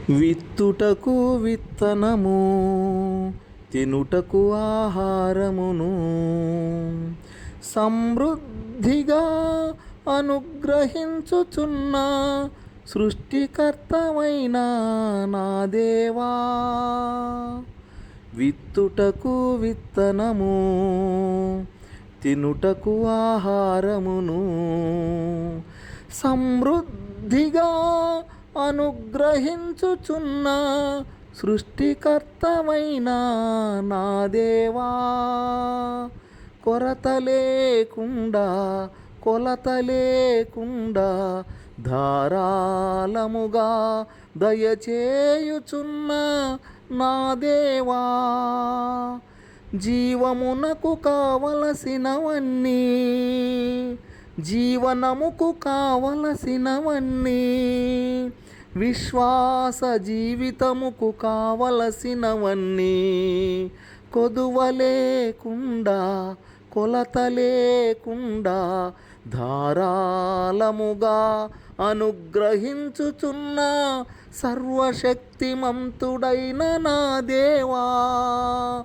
విత్తుటకు విత్తనము, తినుటకు ఆహారమును సమృద్ధిగా అనుగ్రహించుచున్న సృష్టికర్తమైన నా దేవా. విత్తుటకు విత్తనము, తినుటకు ఆహారమును సమృద్ధిగా అనుగ్రహించుచున్న సృష్టికర్తమైన నా దేవా. కొరత లేకుండా, కొలత లేకుండా ధారాళముగా దయచేయుచున్న నా దేవా. జీవమునకు కావలసినవన్నీ, జీవనముకు కావలసినవన్నీ, విశ్వాస జీవితముకు కావలసినవన్నీ కొదువ లేకుండా, కొలత లేకుండా ధారాళముగా అనుగ్రహించుచున్న సర్వశక్తిమంతుడైన నా దేవా.